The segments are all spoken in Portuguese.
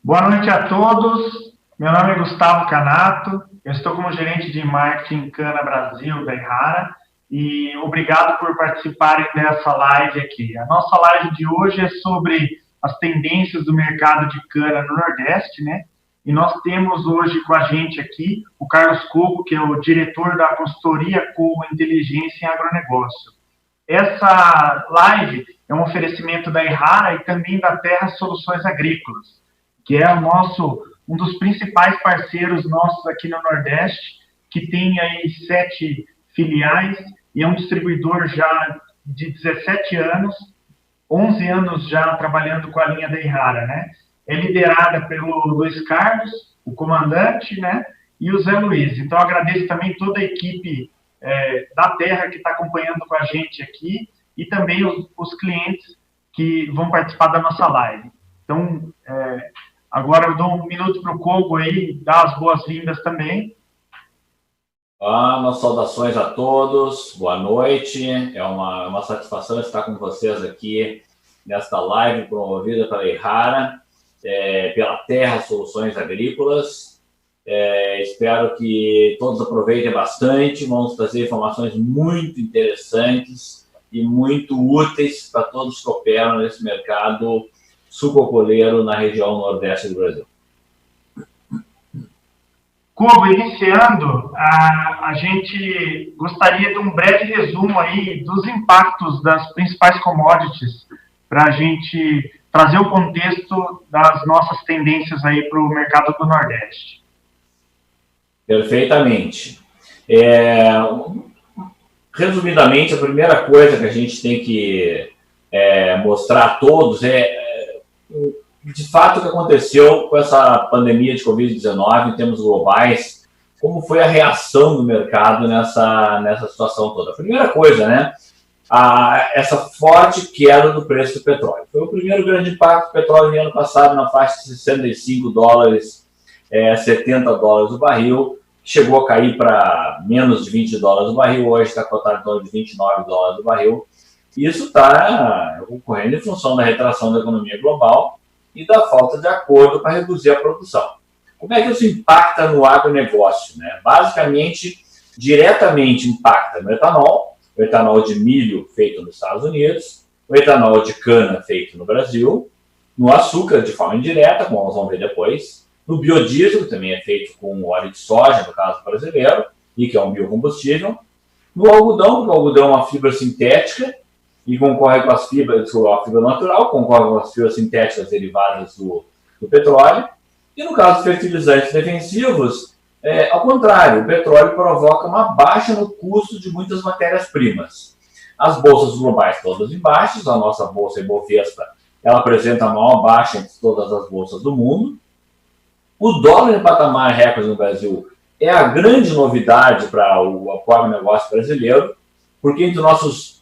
Boa noite a todos. Meu nome é Gustavo Canato. Eu estou como gerente de marketing Cana Brasil da Errara e obrigado por participarem dessa live aqui. A nossa live de hoje é sobre as tendências do mercado de cana no Nordeste, né? E nós temos hoje com a gente aqui o Carlos Cogo, que é o diretor da consultoria Cogo Inteligência em Agronegócio. Essa live é um oferecimento da Errara e também da Terra Soluções Agrícolas, que é um dos principais parceiros nossos aqui no Nordeste, que tem aí 7 filiais e é um distribuidor já de 17 anos, 11 anos já trabalhando com a linha da Errara, né? É liderada pelo Luiz Carlos, o comandante, né? E o Zé Luiz. Então, agradeço também toda a equipe da Terra que está acompanhando com a gente aqui e também os clientes que vão participar da nossa live. Então, agora eu dou um minuto para o Cogo aí, dar as boas-vindas também. Umas saudações a todos, boa noite. É uma satisfação estar com vocês aqui nesta live promovida pela Errara, pela Terra Soluções Agrícolas. Espero que todos aproveitem bastante. Vamos trazer informações muito interessantes e muito úteis para todos que operam nesse mercado sucrocoleiro na região nordeste do Brasil. Cogo, iniciando, a gente gostaria de um breve resumo aí dos impactos das principais commodities para a gente trazer o contexto das nossas tendências aí para o mercado do Nordeste. Perfeitamente. Resumidamente, a primeira coisa que a gente tem que mostrar a todos de fato, o que aconteceu com essa pandemia de Covid-19 em termos globais, como foi a reação do mercado nessa situação toda. A primeira coisa, né, essa forte queda do preço do petróleo. Foi o primeiro grande impacto do petróleo no ano passado, na faixa de 65 dólares, 70 dólares o barril, chegou a cair para menos de 20 dólares o barril, hoje está cotado em torno de 29 dólares o barril. Isso está ocorrendo em função da retração da economia global e da falta de acordo para reduzir a produção. Como é que isso impacta no agronegócio, né? Basicamente, diretamente impacta no etanol, o etanol de milho feito nos Estados Unidos, o etanol de cana feito no Brasil, no açúcar de forma indireta, como nós vamos ver depois, no biodiesel, que também é feito com óleo de soja, no caso brasileiro, e que é um biocombustível, no algodão, porque o algodão é uma fibra sintética, e concorre com as fibras, a fibra natural, concorre com as fibras sintéticas derivadas do petróleo. E no caso dos fertilizantes defensivos, ao contrário, o petróleo provoca uma baixa no custo de muitas matérias-primas. As bolsas globais todas em baixas, a nossa bolsa Ibovespa, ela apresenta a maior baixa entre todas as bolsas do mundo. O dólar em patamar recorde no Brasil é a grande novidade para o agronegócio brasileiro, porque entre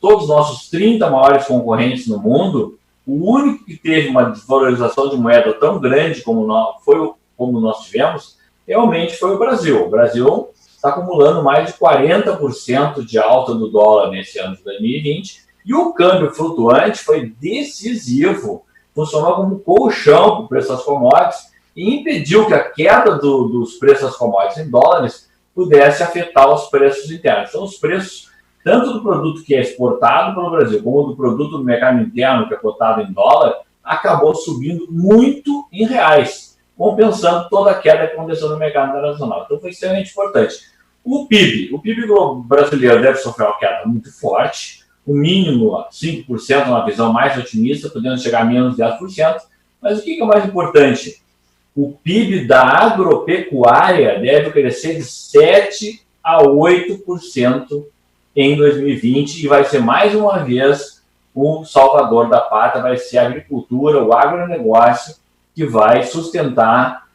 todos os nossos 30 maiores concorrentes no mundo, o único que teve uma desvalorização de moeda tão grande como nós tivemos, realmente foi o Brasil. O Brasil está acumulando mais de 40% de alta do dólar nesse ano de 2020, e o câmbio flutuante foi decisivo, funcionou como colchão para o preço das commodities e impediu que a queda dos preços das commodities em dólares pudesse afetar os preços internos. Então, os preços tanto do produto que é exportado pelo Brasil, como do produto do mercado interno, que é cotado em dólar, acabou subindo muito em reais, compensando toda a queda que aconteceu no mercado internacional. Então, foi extremamente importante. O PIB brasileiro deve sofrer uma queda muito forte, o mínimo 5%, uma visão mais otimista, podendo chegar a menos de 10%. Mas o que é mais importante? O PIB da agropecuária deve crescer de 7% a 8%, em 2020, e vai ser mais uma vez o salvador da pátria, vai ser a agricultura, o agronegócio, que vai sustentar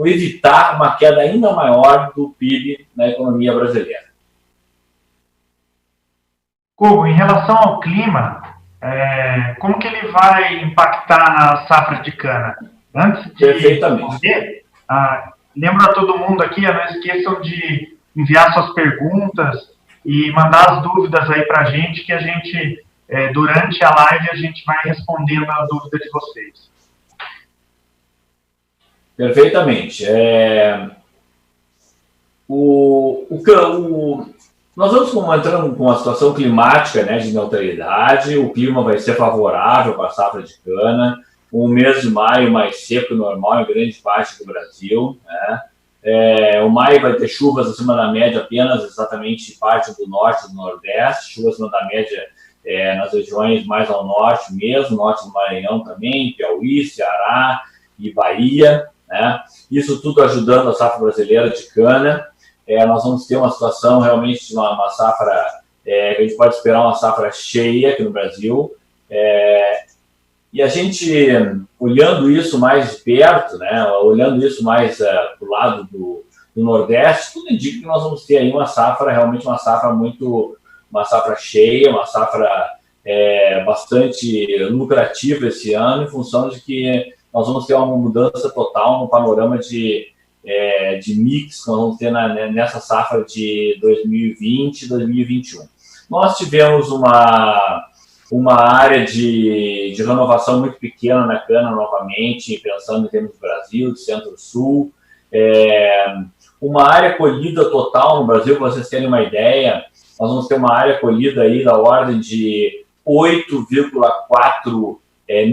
evitar uma queda ainda maior do PIB na economia brasileira. Cogo, em relação ao clima, como que ele vai impactar na safra de cana? Antes de responder, lembro a todo mundo aqui, não esqueçam de enviar suas perguntas e mandar as dúvidas aí para a gente, que a gente, durante a live, a gente vai respondendo a dúvida de vocês. Perfeitamente. Nós vamos entrando com uma situação climática, né, de neutralidade, o clima vai ser favorável para a safra de cana, um mês de maio mais seco normal em grande parte do Brasil, né? O maio vai ter chuvas acima da média apenas exatamente parte do norte e do nordeste, chuvas acima da média nas regiões mais ao norte mesmo, norte do Maranhão também, Piauí, Ceará e Bahia, né? Isso tudo ajudando a safra brasileira de cana. Nós vamos ter uma situação realmente de uma safra, a gente pode esperar uma safra cheia aqui no Brasil, e a gente, olhando isso mais de perto, né, olhando isso mais para o lado do Nordeste, tudo indica que nós vamos ter aí uma safra, realmente uma safra cheia, uma safra bastante lucrativa esse ano, em função de que nós vamos ter uma mudança total no panorama de mix que nós vamos ter nessa safra de 2020 e 2021. Nós tivemos uma área de renovação muito pequena na cana novamente, pensando em termos do Brasil, de Centro-Sul. Uma área colhida total no Brasil, para vocês terem uma ideia, nós vamos ter uma área colhida aí da ordem de 8,4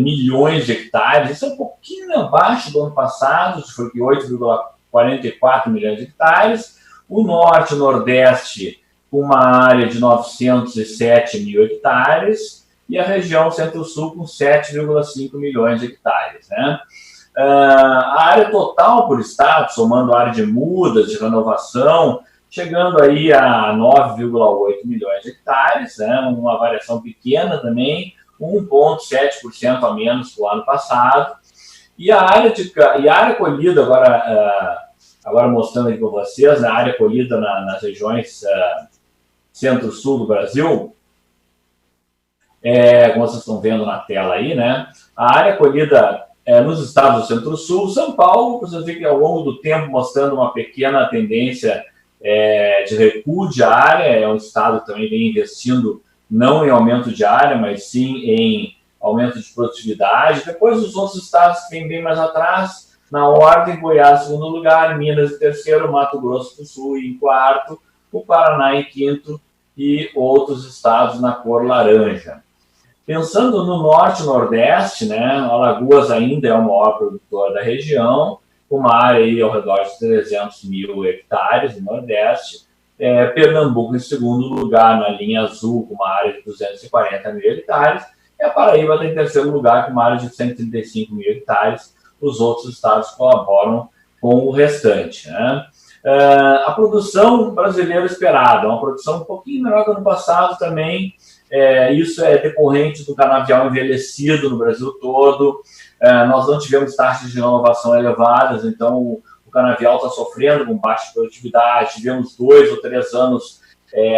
milhões de hectares. Isso é um pouquinho abaixo do ano passado, que foi 8,44 milhões de hectares. O Norte e o Nordeste, uma área de 907 mil hectares, e a região Centro-Sul com 7,5 milhões de hectares, né? A área total por estado, somando a área de mudas, de renovação, chegando aí a 9,8 milhões de hectares, né? Uma variação pequena também, 1,7% a menos que o ano passado. E a área colhida, agora mostrando aqui para vocês, a área colhida nas regiões Centro-Sul do Brasil, como vocês estão vendo na tela aí, né? A área colhida nos estados do Centro-Sul, São Paulo, vocês veem que ao longo do tempo mostrando uma pequena tendência de recuo de área, é um estado que também vem investindo não em aumento de área, mas sim em aumento de produtividade. Depois os outros estados que vêm bem mais atrás, na ordem, Goiás em segundo lugar, Minas em terceiro, Mato Grosso do Sul em quarto, o Paraná em quinto e outros estados na cor laranja. Pensando no norte e nordeste, né, Alagoas ainda é o maior produtor da região, com uma área aí ao redor de 300 mil hectares no nordeste. Pernambuco em segundo lugar na linha azul, com uma área de 240 mil hectares, e a Paraíba está em terceiro lugar, com uma área de 135 mil hectares. Os outros estados colaboram com o restante, né? A produção brasileira esperada, uma produção um pouquinho menor que o ano passado também. Isso é decorrente do canavial envelhecido no Brasil todo. Nós não tivemos taxas de renovação elevadas, então o canavial está sofrendo com baixa produtividade. Tivemos 2 ou 3 anos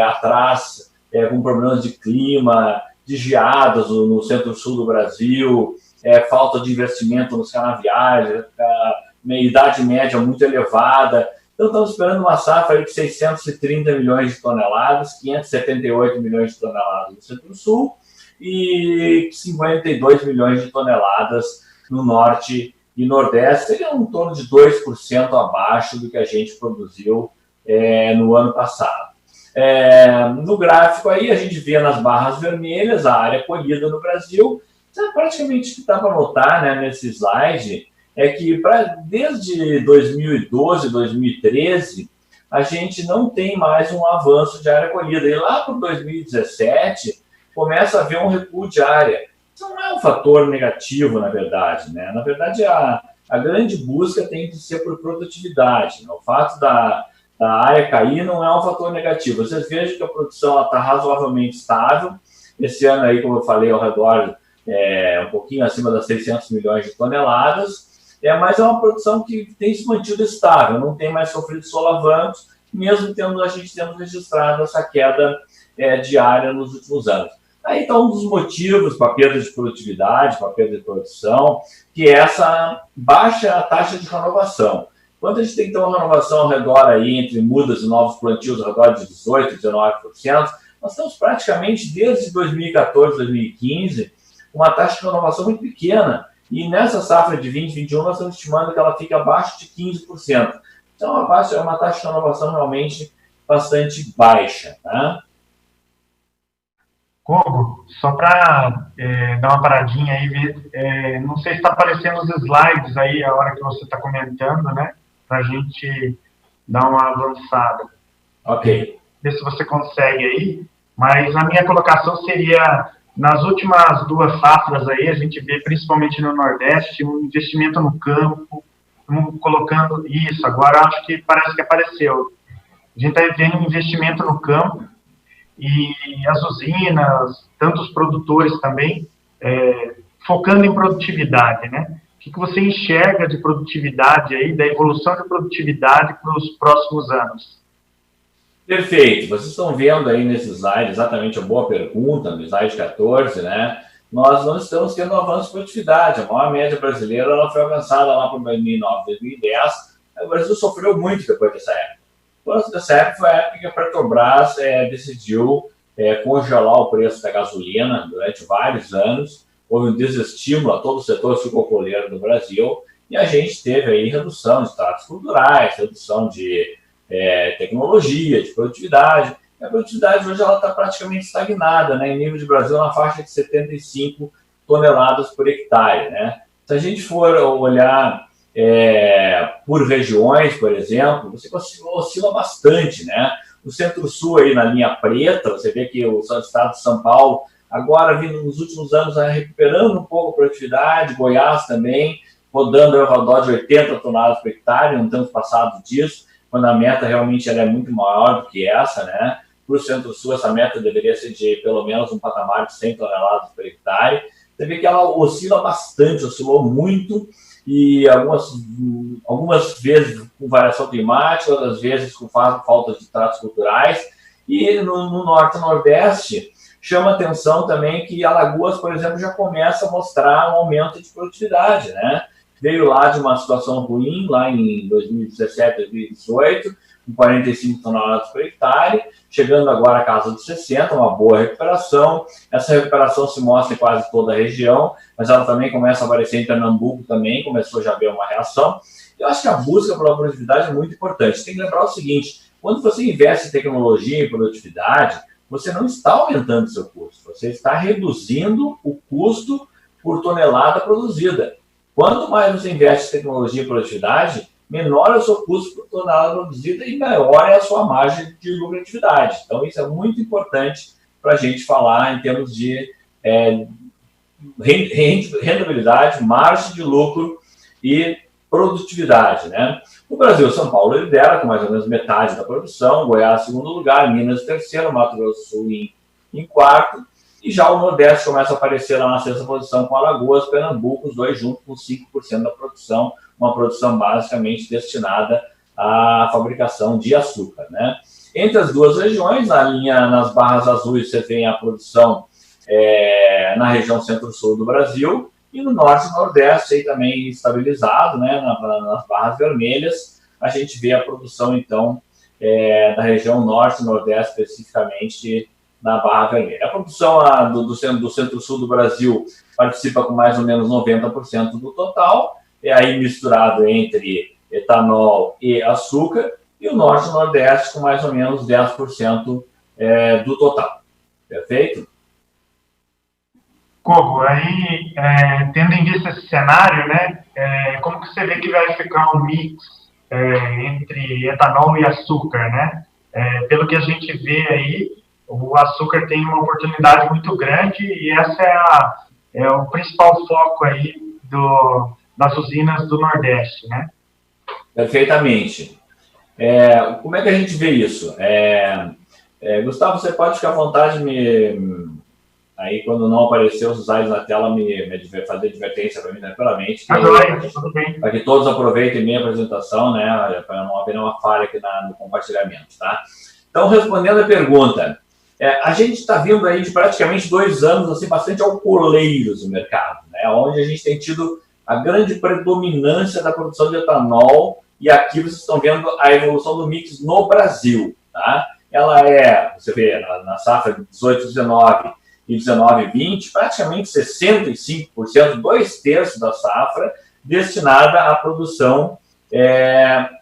atrás com problemas de clima, de geadas no centro-sul do Brasil, falta de investimento nos canaviais, idade média muito elevada. Então, estamos esperando uma safra de 630 milhões de toneladas, 578 milhões de toneladas no Centro-Sul e 52 milhões de toneladas no Norte e Nordeste. Seria em torno de 2% abaixo do que a gente produziu no ano passado. No gráfico aí, a gente vê nas barras vermelhas a área colhida no Brasil. Praticamente o que dá para notar, né, nesse slide é que desde 2012, 2013, a gente não tem mais um avanço de área colhida. E lá para 2017, começa a haver um recuo de área. Isso não é um fator negativo, na verdade, né? Na verdade, a grande busca tem que ser por produtividade, né? O fato da área cair não é um fator negativo. Vocês vejam que a produção está razoavelmente estável. Esse ano aí, como eu falei, ao redor, um pouquinho acima das 600 milhões de toneladas. Mas é uma produção que tem se mantido estável, não tem mais sofrido solavancos, mesmo a gente tendo registrado essa queda diária nos últimos anos. Aí está um dos motivos para a perda de produtividade, para a perda de produção, que é essa baixa taxa de renovação. Quando a gente tem que ter uma renovação ao redor aí, entre mudas e novos plantios, ao redor de 18%, 19%, nós estamos praticamente desde 2014, 2015, uma taxa de renovação muito pequena. E nessa safra de 2021, nós estamos estimando que ela fique abaixo de 15%. Então, é uma taxa de renovação realmente bastante baixa. Tá? Kogo, só para dar uma paradinha aí, ver, não sei se está aparecendo os slides aí a hora que você está comentando, né? Para a gente dar uma avançada. Ok. Ver se você consegue aí. Mas a minha colocação seria, nas últimas 2 safras aí, a gente vê, principalmente no Nordeste, um investimento no campo, colocando isso, agora acho que parece que apareceu. A gente está vendo um investimento no campo, e as usinas, tantos produtores também, focando em produtividade, né? O que você enxerga de produtividade aí, da evolução de produtividade para os próximos anos? Perfeito. Vocês estão vendo aí nesse slide exatamente a boa pergunta, no slide 14, né? Nós não estamos tendo um avanço de produtividade. A maior média brasileira ela foi alcançada lá para 2009, 2010. O Brasil sofreu muito depois dessa época. Depois dessa época foi a época que a Petrobras decidiu congelar o preço da gasolina durante vários anos. Houve um desestímulo a todo o setor sucroalcooleiro do Brasil e a gente teve aí redução de tratos culturais, redução de tecnologia, de produtividade. E a produtividade hoje está praticamente estagnada, né? Em nível de Brasil, na faixa de 75 toneladas por hectare. Né? Se a gente for olhar por regiões, por exemplo, você oscila bastante. Né? O Centro-Sul, aí na linha preta, você vê que o estado de São Paulo, agora, vindo nos últimos anos, recuperando um pouco a produtividade, Goiás também, rodando ao redor de 80 toneladas por hectare, não estamos passado disso, quando a meta realmente ela é muito maior do que essa, né? Para o Centro-Sul, essa meta deveria ser de pelo menos um patamar de 100 toneladas por hectare. Você vê que ela oscila bastante, oscilou muito, e algumas vezes com variação climática, outras vezes com falta de tratos culturais. E no Norte e Nordeste, chama atenção também que Alagoas, por exemplo, já começa a mostrar um aumento de produtividade, né? Veio lá de uma situação ruim, lá em 2017, 2018, com 45 toneladas por hectare, chegando agora à casa dos 60, uma boa recuperação. Essa recuperação se mostra em quase toda a região, mas ela também começa a aparecer em Pernambuco também, começou já a haver uma reação. Eu acho que a busca pela produtividade é muito importante. Tem que lembrar o seguinte, quando você investe em tecnologia e produtividade, você não está aumentando o seu custo, você está reduzindo o custo por tonelada produzida. Quanto mais você investe em tecnologia e produtividade, menor é o seu custo por tonelada produzida e maior é a sua margem de lucratividade. Então, isso é muito importante para a gente falar em termos de rentabilidade, margem de lucro e produtividade. Né? No Brasil, São Paulo lidera com mais ou menos metade da produção, Goiás em segundo lugar, Minas em terceiro, Mato Grosso do Sul em quarto, e já o Nordeste começa a aparecer lá na sexta posição com Alagoas, Pernambuco, os dois juntos com 5% da produção, uma produção basicamente destinada à fabricação de açúcar. Né? Entre as duas regiões, nas barras azuis, você tem a produção na região centro-sul do Brasil, e no Norte e Nordeste, aí também estabilizado, né? Nas barras vermelhas, a gente vê a produção, então, da região Norte e Nordeste, especificamente na barra vermelha. A produção do centro-sul do Brasil participa com mais ou menos 90% do total, aí misturado entre etanol e açúcar, e o Norte e Nordeste com mais ou menos 10% do total. Perfeito? Kogo, aí, tendo em vista esse cenário, né, como que você vê que vai ficar o mix entre etanol e açúcar, né? Pelo que a gente vê aí, o açúcar tem uma oportunidade muito grande e essa é o principal foco aí das usinas do Nordeste, né? Perfeitamente. Como é que a gente vê isso? Gustavo, você pode ficar à vontade de aí, quando não aparecer os slides na tela, fazer advertência para mim, tranquilamente, para que todos aproveitem minha apresentação, né, para não haver nenhuma falha aqui no compartilhamento. Tá? Então, respondendo a pergunta, a gente está vindo aí de praticamente 2 anos assim, bastante alcooleiros no mercado, né, onde a gente tem tido a grande predominância da produção de etanol, e aqui vocês estão vendo a evolução do mix no Brasil. Tá? Ela você vê, na safra de 18, 19, e 19 e 20, praticamente 65%, 2/3 da safra, destinada à produção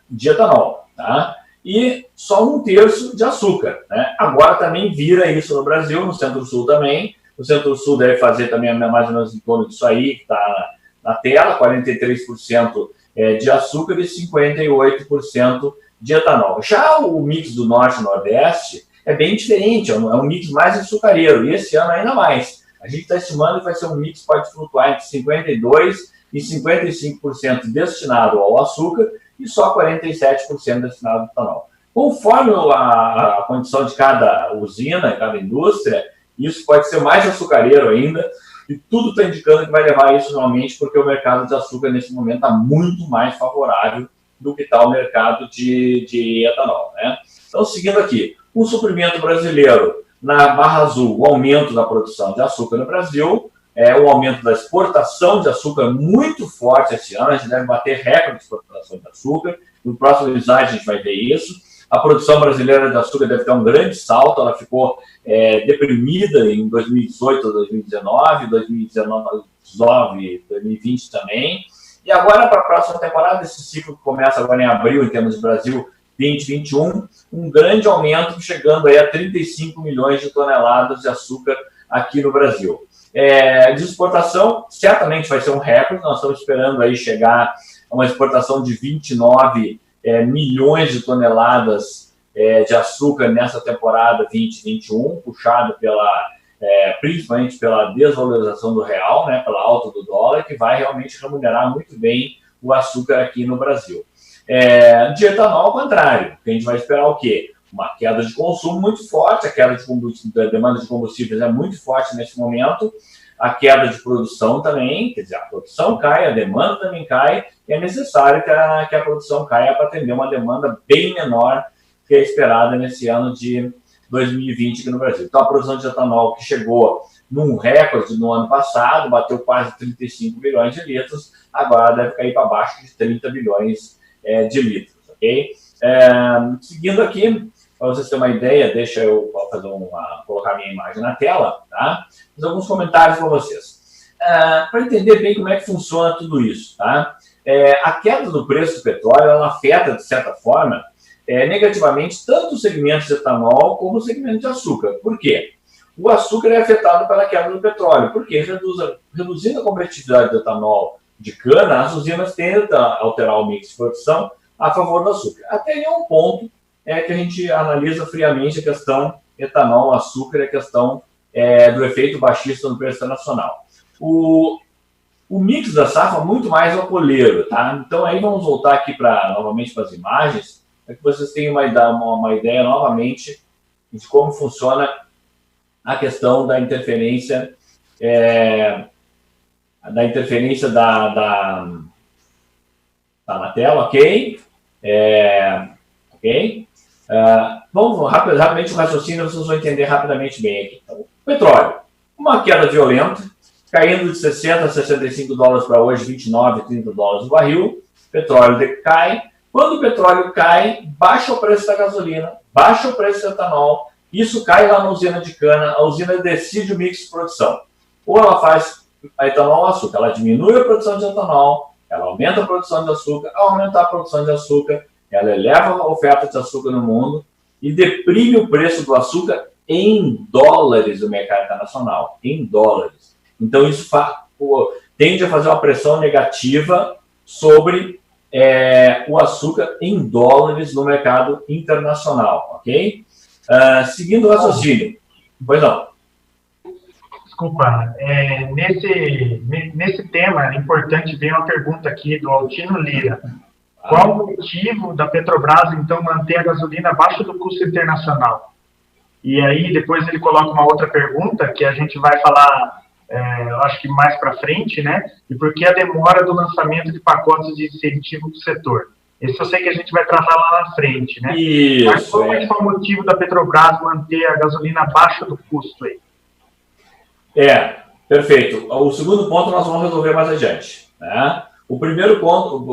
de etanol, tá? E só 1/3 de açúcar, né? Agora também vira isso no Brasil, no Centro-Sul também. O Centro-Sul deve fazer também mais ou menos em torno disso aí, que está na tela, 43% de açúcar e 58% de etanol. Já o mix do Norte e Nordeste é bem diferente, é um mix mais açucareiro, e esse ano ainda mais. A gente está estimando que vai ser um mix que pode flutuar entre 52% e 55% destinado ao açúcar e só 47% destinado ao etanol. Conforme a condição de cada usina, cada indústria, isso pode ser mais açucareiro ainda, e tudo está indicando que vai levar isso realmente, porque o mercado de açúcar nesse momento está muito mais favorável do que está o mercado de etanol, né? Então, seguindo aqui, o suprimento brasileiro na Barra Azul, o aumento da produção de açúcar no Brasil, o aumento da exportação de açúcar muito forte esse ano, a gente deve bater recorde de exportação de açúcar, no próximo slide a gente vai ver isso. A produção brasileira de açúcar deve ter um grande salto, ela ficou deprimida em 2018, 2019, 2020 também. E agora, para a próxima temporada, esse ciclo que começa agora em abril, em termos de Brasil 2021, um grande aumento, chegando aí a 35 milhões de toneladas de açúcar aqui no Brasil. De exportação, certamente vai ser um recorde, nós estamos esperando aí chegar a uma exportação de 29 milhões de toneladas de açúcar nessa temporada 2021, puxado principalmente pela desvalorização do real, né, pela alta do dólar, que vai realmente remunerar muito bem o açúcar aqui no Brasil. De etanol, ao contrário, a gente vai esperar o quê? Uma queda de consumo muito forte, a queda da demanda de combustíveis é muito forte nesse momento, a queda de produção também, quer dizer, a produção cai, a demanda também cai, e é necessário que a produção caia para atender uma demanda bem menor que é esperada nesse ano de 2020 aqui no Brasil. Então, a produção de etanol, que chegou num recorde no ano passado, bateu quase 35 bilhões de litros, agora deve cair para baixo de 30 bilhões de litros, ok? Seguindo aqui, para vocês terem uma ideia, deixa eu colocar a minha imagem na tela, tá? Fazer alguns comentários para vocês. Para entender bem como é que funciona tudo isso, tá? A queda do preço do petróleo, ela afeta, de certa forma, negativamente tanto o segmento de etanol como o segmento de açúcar. Por quê? O açúcar é afetado pela queda do petróleo, porque reduzindo a competitividade do etanol de cana, as usinas tentam alterar o mix de produção a favor do açúcar. Até aí é um ponto que a gente analisa friamente a questão etanol-açúcar, a questão do efeito baixista no preço internacional. O mix da safra é muito mais alcooleiro, tá? Então aí vamos voltar aqui novamente para as imagens, para que vocês tenham uma ideia novamente de como funciona a questão da interferência tá na tela, ok? Ok? Vamos rapidamente o raciocínio, vocês vão entender rapidamente bem aqui. Então, petróleo, uma queda violenta, caindo de 60 a 65 dólares para hoje, 29, 30 dólares o barril, petróleo decai. Quando o petróleo cai, baixa o preço da gasolina, baixa o preço do etanol, isso cai lá na usina de cana, a usina decide o mix de produção. Ou ela faz a etanol ou açúcar, ela diminui a produção de etanol, ela aumenta a produção de açúcar, ao aumentar a produção de açúcar, ela eleva a oferta de açúcar no mundo e deprime o preço do açúcar em dólares no mercado internacional, em dólares. Então, isso tende a fazer uma pressão negativa sobre o açúcar em dólares no mercado internacional, ok? Seguindo o raciocínio. Pois não. Desculpa, nesse tema é importante ver uma pergunta aqui do Altino Lira. Qual o motivo da Petrobras, então, manter a gasolina abaixo do custo internacional? E aí, depois ele coloca uma outra pergunta, que a gente vai falar, eu acho que mais para frente, né? E por que a demora do lançamento de pacotes de incentivo do setor? Esse eu sei que a gente vai tratar lá na frente, né? Isso, mas qual é o motivo da Petrobras manter a gasolina abaixo do custo aí? Perfeito. O segundo ponto nós vamos resolver mais adiante, né? O primeiro ponto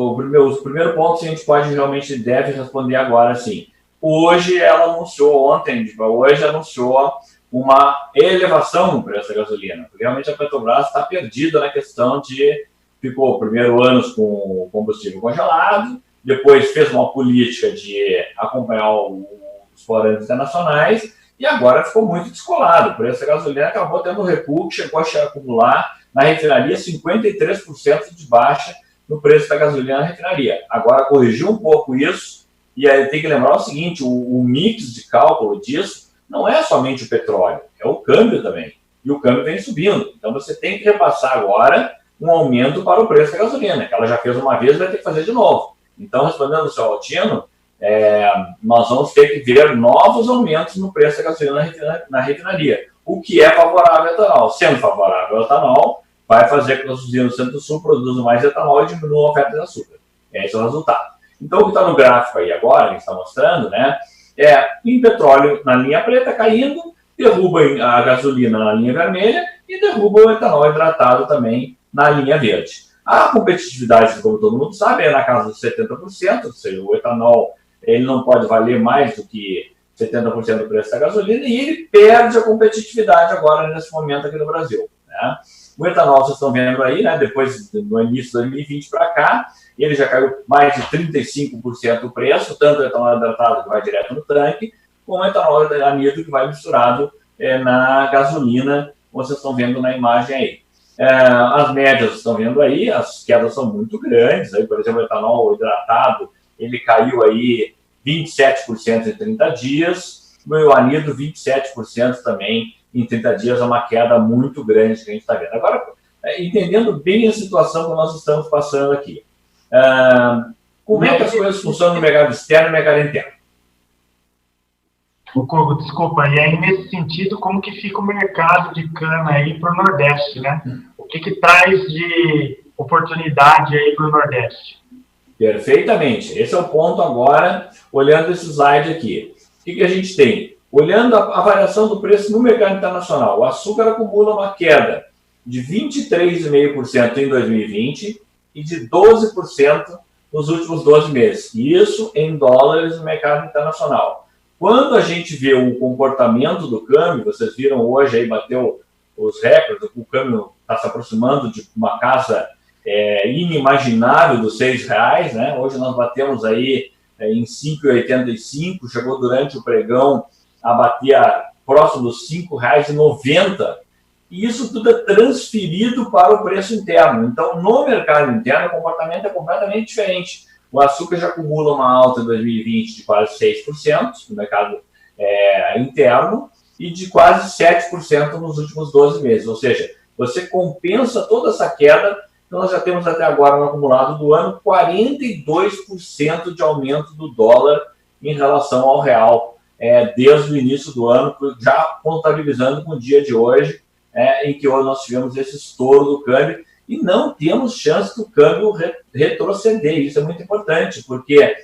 a gente deve responder agora, sim. Hoje ela anunciou, hoje anunciou uma elevação no preço da gasolina. Porque realmente a Petrobras está perdida na questão de ficou primeiro anos com o combustível congelado, depois fez uma política de acompanhar os parâmetros internacionais e agora ficou muito descolado. O preço da gasolina acabou tendo um recuo que chegou a acumular na refinaria 53% de baixa no preço da gasolina na refinaria. Agora corrigiu um pouco isso e aí tem que lembrar o seguinte, o mix de cálculo disso não é somente o petróleo, é o câmbio também. E o câmbio vem subindo. Então você tem que repassar agora um aumento para o preço da gasolina, que ela já fez uma vez e vai ter que fazer de novo. Então, respondendo ao seu Altino, nós vamos ter que ver novos aumentos no preço da gasolina na refinaria, o que é favorável ao etanol. Sendo favorável ao etanol, vai fazer com que as usinas do Centro-Sul produzam mais etanol e diminuam a oferta de açúcar. Esse é o resultado. Então, o que está no gráfico aí agora, que a gente está mostrando, né, em petróleo na linha preta caindo, derruba a gasolina na linha vermelha e derruba o etanol hidratado também na linha verde. A competitividade, como todo mundo sabe, é na casa dos 70%, ou seja, o etanol ele não pode valer mais do que 70% do preço da gasolina e ele perde a competitividade agora nesse momento aqui no Brasil, né? O etanol, vocês estão vendo aí, né, depois do início de 2020 para cá, ele já caiu mais de 35% o preço, tanto o etanol hidratado que vai direto no tanque, como o etanol anido que vai misturado na gasolina, como vocês estão vendo na imagem aí. As médias estão vendo aí, as quedas são muito grandes, aí, por exemplo, o etanol hidratado, ele caiu aí 27% em 30 dias, o anido 27% também em 30 dias, é uma queda muito grande que a gente está vendo. Agora, entendendo bem a situação que nós estamos passando aqui, como é que as coisas funcionam no mercado externo e no mercado interno? Kogo, desculpa, e aí nesse sentido, como que fica o mercado de cana aí para o Nordeste, né? O que traz de oportunidade aí para o Nordeste? Perfeitamente. Esse é o ponto agora, olhando esse slide aqui. O que a gente tem? Olhando a variação do preço no mercado internacional, o açúcar acumula uma queda de 23,5% em 2020 e de 12% nos últimos 12 meses. Isso em dólares no mercado internacional. Quando a gente vê o comportamento do câmbio, vocês viram hoje aí, bateu os recordes, o câmbio está se aproximando de uma casa inimaginável dos R$6, né? Hoje nós batemos aí em 5,85, chegou durante o pregão a bater próximo dos R$5,90, e isso tudo é transferido para o preço interno. Então, no mercado interno, o comportamento é completamente diferente. O açúcar já acumula uma alta em 2020 de quase 6% no mercado interno e de quase 7% nos últimos 12 meses. Ou seja, você compensa toda essa queda, então nós já temos até agora no acumulado do ano 42% de aumento do dólar em relação ao real, desde o início do ano, já contabilizando com o dia de hoje, em que hoje nós tivemos esse estouro do câmbio, e não temos chance do câmbio retroceder. Isso é muito importante, porque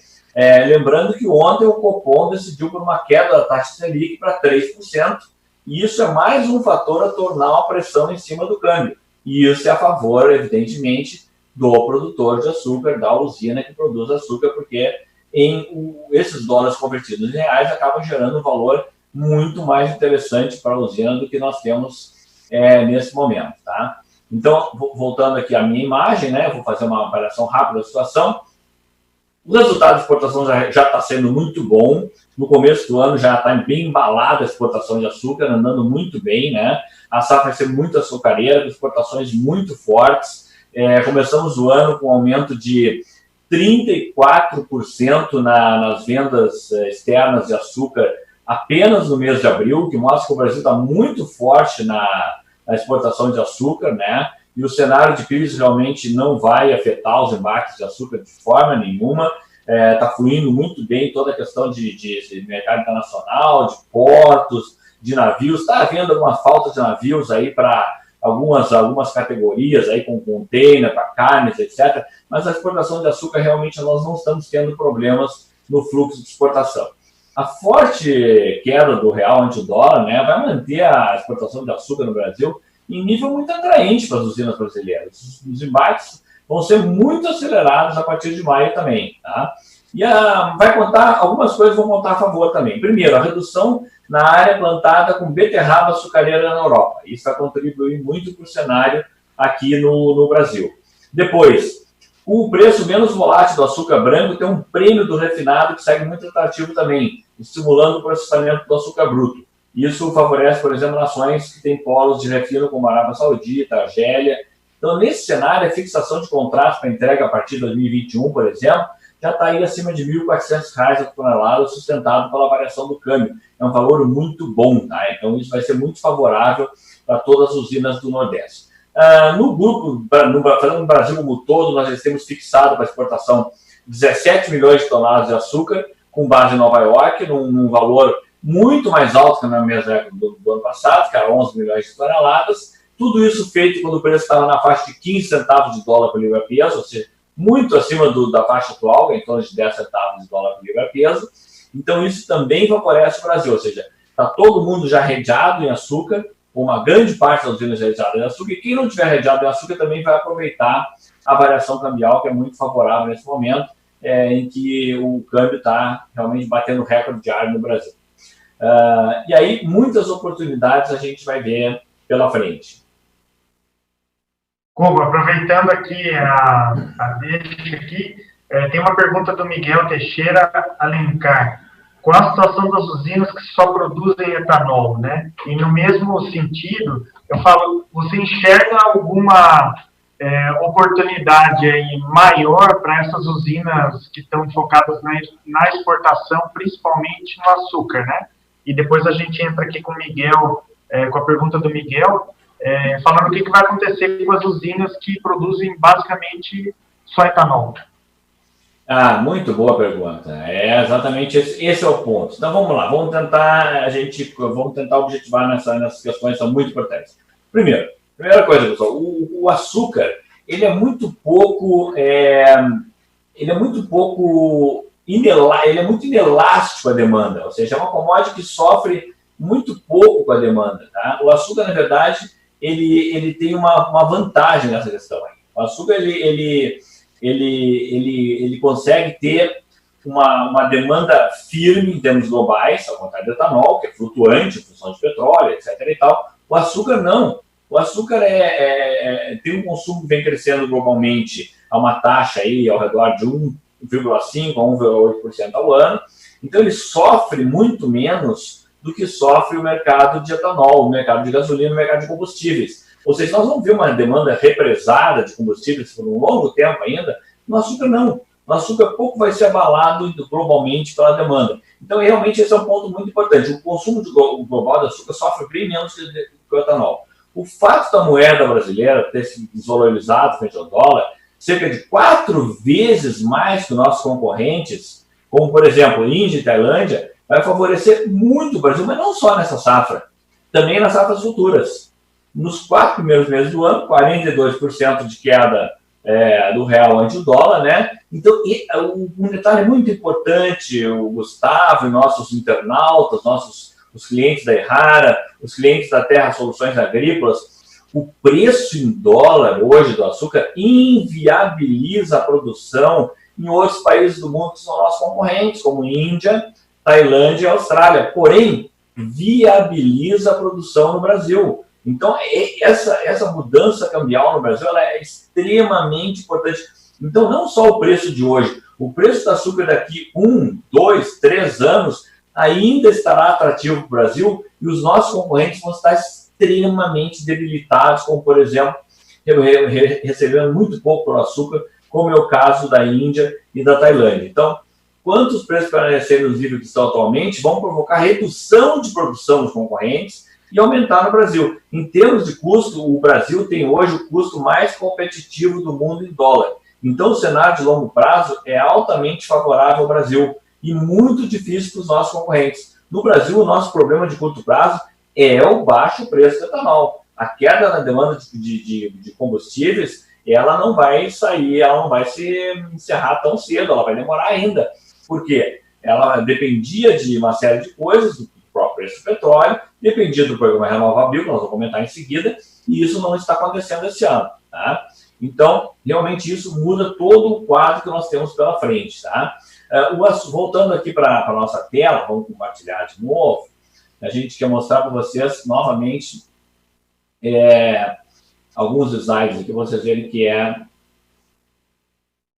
lembrando que ontem o Copom decidiu por uma queda da taxa Selic para 3%, e isso é mais um fator a tornar a pressão em cima do câmbio. E isso é a favor, evidentemente, do produtor de açúcar, da usina que produz açúcar, porque esses dólares convertidos em reais acabam gerando um valor muito mais interessante para a usina do que nós temos nesse momento, tá? Então, voltando aqui à minha imagem, né, eu vou fazer uma avaliação rápida da situação. O resultado de exportação já está sendo muito bom. No começo do ano já está bem embalada a exportação de açúcar, andando muito bem, né? A safra vai ser muito açucareira, com exportações muito fortes. Começamos o ano com um aumento de 34% nas vendas externas de açúcar apenas no mês de abril, que mostra que o Brasil está muito forte na exportação de açúcar, né? E o cenário de crise realmente não vai afetar os embarques de açúcar de forma nenhuma. Está fluindo muito bem toda a questão de mercado internacional, de portos, de navios. Está havendo alguma falta de navios aí para algumas categorias, aí com container, para carnes, etc. Mas a exportação de açúcar, realmente, nós não estamos tendo problemas no fluxo de exportação. A forte queda do real ante o dólar, né, vai manter a exportação de açúcar no Brasil em nível muito atraente para as usinas brasileiras. Os embarques vão ser muito acelerados a partir de maio também, tá? E algumas coisas vão contar a favor também. Primeiro, a redução na área plantada com beterraba açucareira na Europa. Isso vai contribuir muito para o cenário aqui no Brasil. Depois, o preço menos volátil do açúcar branco tem um prêmio do refinado que segue muito atrativo também, estimulando o processamento do açúcar bruto. Isso favorece, por exemplo, nações que têm polos de refino como a Arábia Saudita, a Argélia. Então, nesse cenário, a fixação de contratos para entrega a partir de 2021, por exemplo, já está aí acima de R$ 1.400 a tonelada, sustentado pela variação do câmbio. É um valor muito bom, tá? Então, isso vai ser muito favorável para todas as usinas do Nordeste. No grupo, falando no Brasil como todo, nós já temos fixado para exportação 17 milhões de toneladas de açúcar, com base em Nova York, num valor muito mais alto que na mesma época do ano passado, que era 11 milhões de toneladas. Tudo isso feito quando o preço estava na faixa de 15 centavos de dólar por libra-peso, ou seja, muito acima da faixa atual, em torno de 10 centavos de dólar por libra-peso. Então, isso também favorece o Brasil, ou seja, está todo mundo já redeado em açúcar, uma grande parte das usinas redeadas em açúcar, e quem não tiver redeado em açúcar também vai aproveitar a variação cambial, que é muito favorável nesse momento, em que o câmbio está realmente batendo recorde diário no Brasil. E aí, muitas oportunidades a gente vai ver pela frente. Koba, aproveitando aqui a deixa aqui, tem uma pergunta do Miguel Teixeira Alencar. Qual a situação das usinas que só produzem etanol, né? E no mesmo sentido, eu falo, você enxerga alguma oportunidade aí maior para essas usinas que estão focadas na exportação, principalmente no açúcar, né? E depois a gente entra aqui com o Miguel, com a pergunta do Miguel, falando o que vai acontecer com as usinas que produzem basicamente só etanol. Muito boa pergunta. Exatamente esse é o ponto. Então vamos lá, vamos tentar objetivar nessas questões que são muito importantes. Primeira coisa, pessoal, o açúcar ele é muito inelástico à demanda, ou seja, é uma commodity que sofre muito pouco com a demanda. Tá? O açúcar, na verdade, ele tem uma vantagem nessa questão aí. O açúcar ele consegue ter uma demanda firme em termos globais, ao contrário do etanol, que é flutuante em função de petróleo, etc. e tal. O açúcar não. O açúcar tem um consumo que vem crescendo globalmente a uma taxa aí ao redor de 1,5% a 1,8% ao ano. Então, ele sofre muito menos do que sofre o mercado de etanol, o mercado de gasolina, o mercado de combustíveis. Ou seja, nós vamos ver uma demanda represada de combustíveis por um longo tempo ainda. No açúcar, não. No açúcar, pouco vai ser abalado globalmente pela demanda. Então, realmente, esse é um ponto muito importante. O consumo global de açúcar sofre bem menos que o etanol. O fato da moeda brasileira ter se desvalorizado frente ao dólar, cerca de 4 vezes mais que nossos concorrentes, como, por exemplo, Índia e Tailândia, vai favorecer muito o Brasil, mas não só nessa safra, também nas safras futuras. Nos 4 primeiros meses do ano, 42% de queda do real ante o dólar, né? Então, um detalhe muito importante, o Gustavo e nossos internautas, os clientes da Errara, os clientes da Terra Soluções Agrícolas, o preço em dólar hoje do açúcar inviabiliza a produção em outros países do mundo que são nossos concorrentes, como Índia, Tailândia e Austrália. Porém, viabiliza a produção no Brasil. Então, essa mudança cambial no Brasil ela é extremamente importante. Então, não só o preço de hoje, o preço do açúcar daqui 1, 2, 3 anos ainda estará atrativo para o Brasil e os nossos concorrentes vão estar extremamente debilitados, como, por exemplo, recebendo muito pouco por açúcar, como é o caso da Índia e da Tailândia. Então, quanto os preços permanecerem nos níveis que estão atualmente, vão provocar redução de produção dos concorrentes e aumentar no Brasil. Em termos de custo, o Brasil tem hoje o custo mais competitivo do mundo em dólar. Então, o cenário de longo prazo é altamente favorável ao Brasil e muito difícil para os nossos concorrentes. No Brasil, o nosso problema de curto prazo é o baixo preço do etanol. A queda na demanda de combustíveis, ela não vai sair, ela não vai se encerrar tão cedo, ela vai demorar ainda. Por quê? Ela dependia de uma série de coisas, do próprio preço do petróleo, dependia do programa Renovável, que nós vamos comentar em seguida, e isso não está acontecendo esse ano. Tá? Então, realmente isso muda todo o quadro que nós temos pela frente. Tá? Voltando aqui para a nossa tela, vamos compartilhar de novo. a gente quer mostrar para vocês novamente alguns slides aqui, vocês verem que é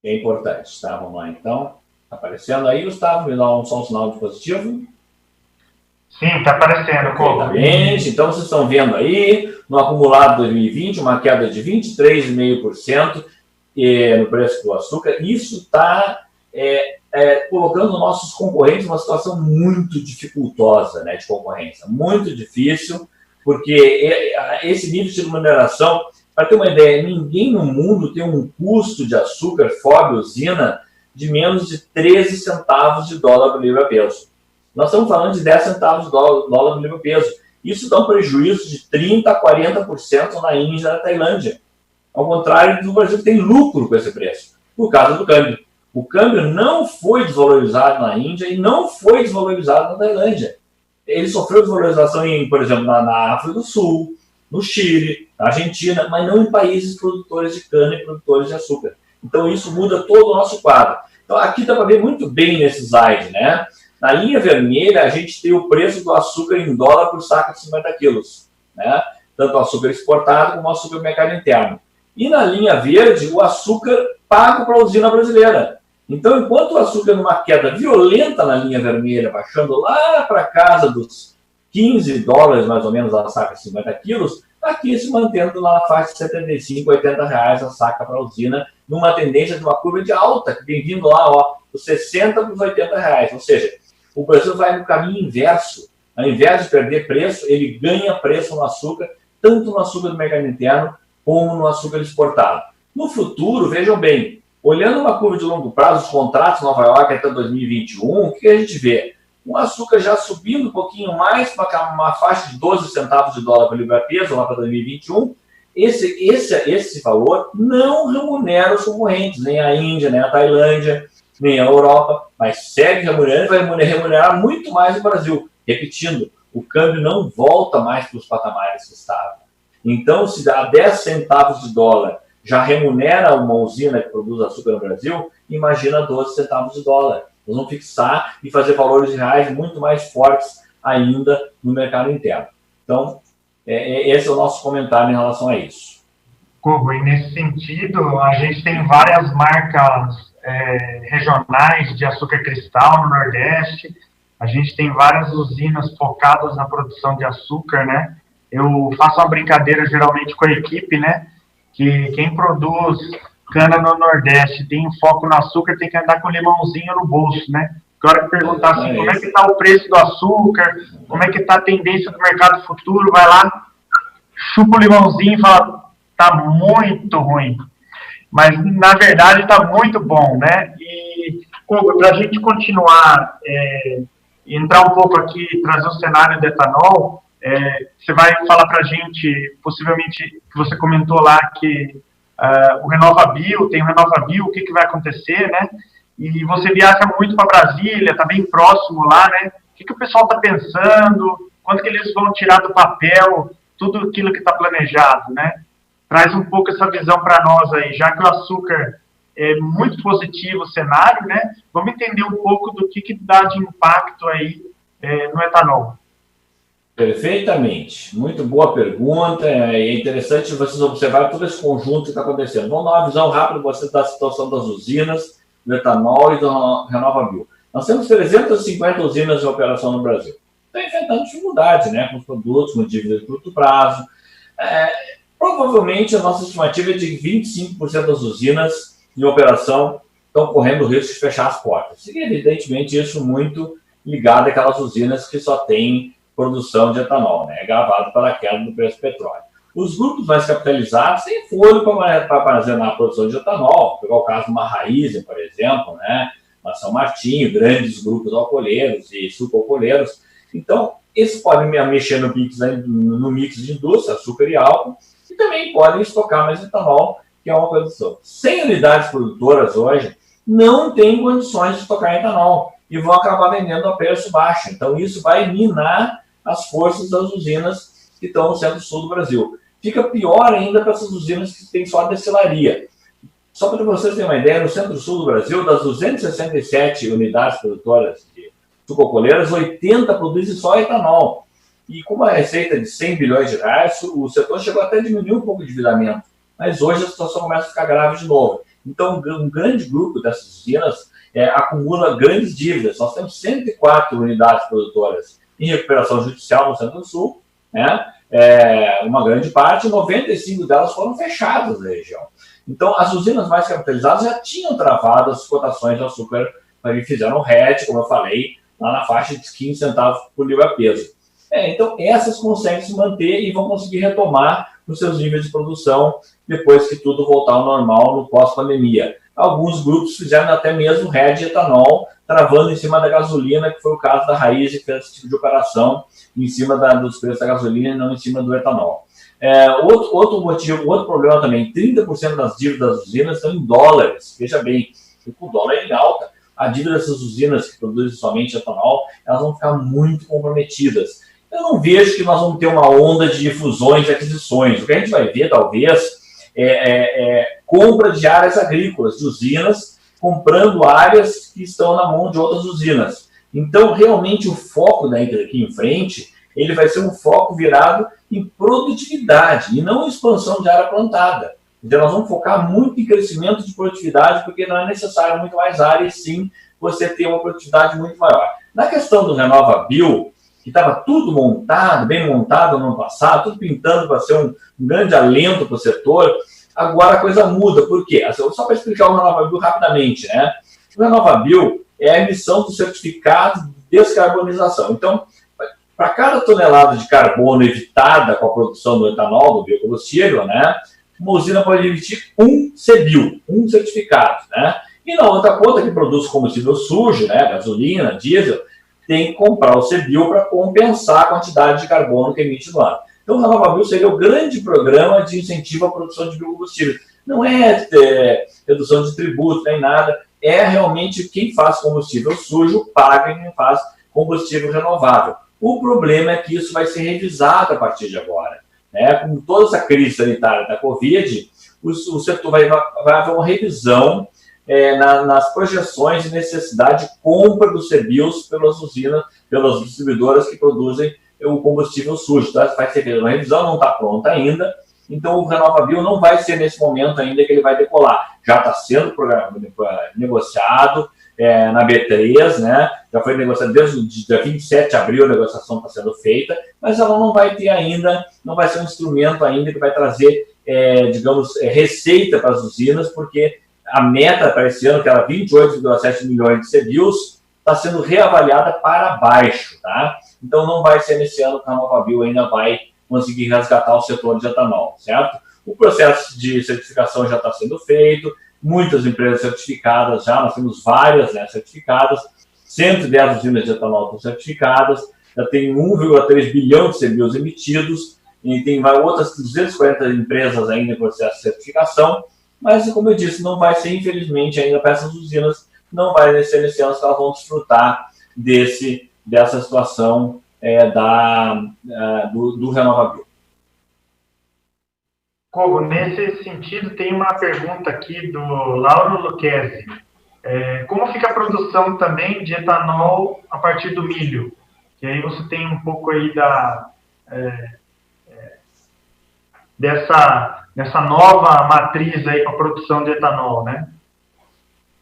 importante, tá? Vamos lá, então. Tá aparecendo aí, Gustavo? Me dá só um sinal de positivo. Sim, está aparecendo. Perfeitamente. Então, vocês estão vendo aí, no acumulado 2020, uma queda de 23,5% no preço do açúcar. Isso está colocando nossos concorrentes numa situação muito dificultosa, né, de concorrência. Muito difícil, porque esse nível de remuneração, para ter uma ideia, ninguém no mundo tem um custo de açúcar fora usina de menos de 13 centavos de dólar por libra-peso. Nós estamos falando de 10 centavos de dólar por libra-peso. Isso dá um prejuízo de 30% a 40% na Índia e na Tailândia. Ao contrário do Brasil, que tem lucro com esse preço, por causa do câmbio. O câmbio não foi desvalorizado na Índia e não foi desvalorizado na Tailândia. Ele sofreu desvalorização, por exemplo, na África do Sul, no Chile, na Argentina, mas não em países produtores de cana e produtores de açúcar. Então, isso muda todo o nosso quadro. Então, aqui dá para ver muito bem nesse slide, né? Na linha vermelha, a gente tem o preço do açúcar em dólar por saco de 50 quilos, né? Tanto o açúcar exportado como o açúcar do mercado interno. E na linha verde, o açúcar pago para a usina brasileira. Então, enquanto o açúcar numa queda violenta na linha vermelha, baixando lá para casa dos 15 dólares, mais ou menos, a saca de 50 quilos, aqui se mantendo lá na faixa de 75, 80 reais a saca para a usina, numa tendência de uma curva de alta, que vem vindo lá, ó, dos 60 para os 80 reais. Ou seja, o Brasil vai no caminho inverso. Ao invés de perder preço, ele ganha preço no açúcar, tanto no açúcar do mercado interno, como no açúcar exportado. No futuro, vejam bem, olhando uma curva de longo prazo, os contratos em Nova York até 2021, o que a gente vê? O açúcar já subindo um pouquinho mais, para uma faixa de 12 centavos de dólar por libra-peso, lá para 2021. Esse valor não remunera os concorrentes, nem a Índia, nem a Tailândia, nem a Europa, mas segue remunerando e vai remunerar muito mais o Brasil. Repetindo, o câmbio não volta mais para os patamares que estava. Então, se dá 10 centavos de dólar já remunera uma usina que produz açúcar no Brasil, imagina 12 centavos de dólar. Nós vamos fixar e fazer valores reais muito mais fortes ainda no mercado interno. Então, esse é o nosso comentário em relação a isso. Hugo, e nesse sentido, a gente tem várias marcas regionais de açúcar cristal no Nordeste, a gente tem várias usinas focadas na produção de açúcar, né? Eu faço uma brincadeira geralmente com a equipe, né? Que quem produz cana no Nordeste tem um foco no açúcar, tem que andar com limãozinho no bolso, né? Na hora que perguntar assim, como é que está o preço do açúcar, como é que está a tendência do mercado futuro, vai lá, chupa o limãozinho e fala, tá muito ruim. Mas, na verdade, está muito bom, né? E, para a gente continuar, entrar um pouco aqui, trazer o cenário do etanol, você vai falar para a gente, possivelmente, que você comentou lá que o RenovaBio, tem o RenovaBio, o que vai acontecer, né? E você viaja muito para Brasília, está bem próximo lá, né? O que o pessoal está pensando, quando que eles vão tirar do papel tudo aquilo que está planejado, né? Traz um pouco essa visão para nós aí, já que o açúcar é muito positivo o cenário, né? Vamos entender um pouco do que dá de impacto aí no etanol. Perfeitamente. Muito boa pergunta. É interessante vocês observarem todo esse conjunto que está acontecendo. Vamos dar uma visão rápida para vocês da situação das usinas, do etanol e do RenovaBio. Nós temos 350 usinas em operação no Brasil. Estão enfrentando dificuldades, né, com os produtos, com dívidas de curto prazo. Provavelmente a nossa estimativa é de 25% das usinas em operação estão correndo o risco de fechar as portas. E, evidentemente, isso muito ligado àquelas usinas que só têm produção de etanol, né, gravado pela queda do preço do petróleo. Os grupos mais capitalizados têm fôlego para armazenar a produção de etanol, pegar o caso de uma Raízen, por exemplo, né, uma São Martinho, grandes grupos alcooleiros e suco-alcooleiros. Então, eles podem mexer no mix de indústria, açúcar e álcool, e também podem estocar mais etanol, que é uma condição. 100 unidades produtoras hoje não têm condições de estocar etanol e vão acabar vendendo a preço baixo. Então, isso vai minar as forças das usinas que estão no centro-sul do Brasil. Fica pior ainda para essas usinas que têm só destilaria. Só para vocês terem uma ideia, no centro-sul do Brasil, das 267 unidades produtoras de suco-alcooleiras, 80 produzem só etanol. E com uma receita de 100 bilhões de reais, o setor chegou até a diminuir um pouco o endividamento. Mas hoje a situação começa a ficar grave de novo. Então, um grande grupo dessas usinas acumula grandes dívidas. Nós temos 104 unidades produtoras em recuperação judicial no Centro-Sul, né? Uma grande parte, 95 delas foram fechadas na região. Então, as usinas mais capitalizadas já tinham travado as cotações de açúcar e fizeram hedge, como eu falei, lá na faixa de 15 centavos por libra-peso. Então, essas conseguem se manter e vão conseguir retomar os seus níveis de produção depois que tudo voltar ao normal no pós-pandemia. Alguns grupos fizeram até mesmo hedge de etanol, travando em cima da gasolina, que foi o caso da Raiz, que fez esse tipo de operação em cima dos preços da gasolina e não em cima do etanol. Outro problema também, 30% das dívidas das usinas estão em dólares. Veja bem, o dólar é em alta. A dívida dessas usinas que produzem somente etanol, elas vão ficar muito comprometidas. Eu não vejo que nós vamos ter uma onda de fusões e aquisições. O que a gente vai ver, talvez, compra de áreas agrícolas, de usinas, comprando áreas que estão na mão de outras usinas. Então, realmente, o foco daqui em frente, ele vai ser um foco virado em produtividade e não em expansão de área plantada. Então, nós vamos focar muito em crescimento de produtividade, porque não é necessário muito mais área, e sim você ter uma produtividade muito maior. Na questão do RenovaBio, que estava tudo montado, bem montado no ano passado, tudo pintando para ser um grande alento para o setor, agora a coisa muda. Por quê? Só para explicar o RenovaBio rapidamente, né? O RenovaBio é a emissão do certificado de descarbonização. Então, para cada tonelada de carbono evitada com a produção do etanol, do biocombustível, né, uma usina pode emitir um CBIO, um certificado, né? E na outra ponta, que produz combustível sujo, né, gasolina, diesel, tem que comprar o CBIO para compensar a quantidade de carbono que emite no ano. Então, o RenovaBio seria o grande programa de incentivo à produção de biocombustível. Não é redução de tributo nem nada, é realmente quem faz combustível sujo paga quem faz combustível renovável. O problema é que isso vai ser revisado a partir de agora. Né? Com toda essa crise sanitária da Covid, o setor vai haver uma revisão nas projeções de necessidade de compra dos CBIOs pelas usinas, pelas distribuidoras que produzem o combustível sujo. Então, vai ser uma revisão, não está pronta ainda, então o RenovaBio não vai ser nesse momento ainda que ele vai decolar. Já está sendo negociado na B3, né? Já foi negociado desde o dia 27 de abril, a negociação está sendo feita, mas ela não vai ter ainda, não vai ser um instrumento ainda que vai trazer, receita para as usinas, porque a meta para esse ano, que era 28,7 milhões de CBIOs, está sendo reavaliada para baixo, tá? Então, não vai ser nesse ano que a RenovaBio ainda vai conseguir resgatar o setor de etanol, certo? O processo de certificação já está sendo feito, muitas empresas certificadas já, nós temos várias, né, certificadas, 110 usinas de etanol estão certificadas, já tem 1,3 bilhão de CBIOs emitidos, e tem outras 240 empresas ainda em processo de certificação, mas, como eu disse, não vai ser, infelizmente, ainda para essas usinas, não vai ser nesse ano que elas vão desfrutar dessa situação do RenovaBio. Kogo, nesse sentido, tem uma pergunta aqui do Lauro Lucchesi. Como fica a produção também de etanol a partir do milho? E aí você tem um pouco aí dessa nova matriz aí para a produção de etanol, né?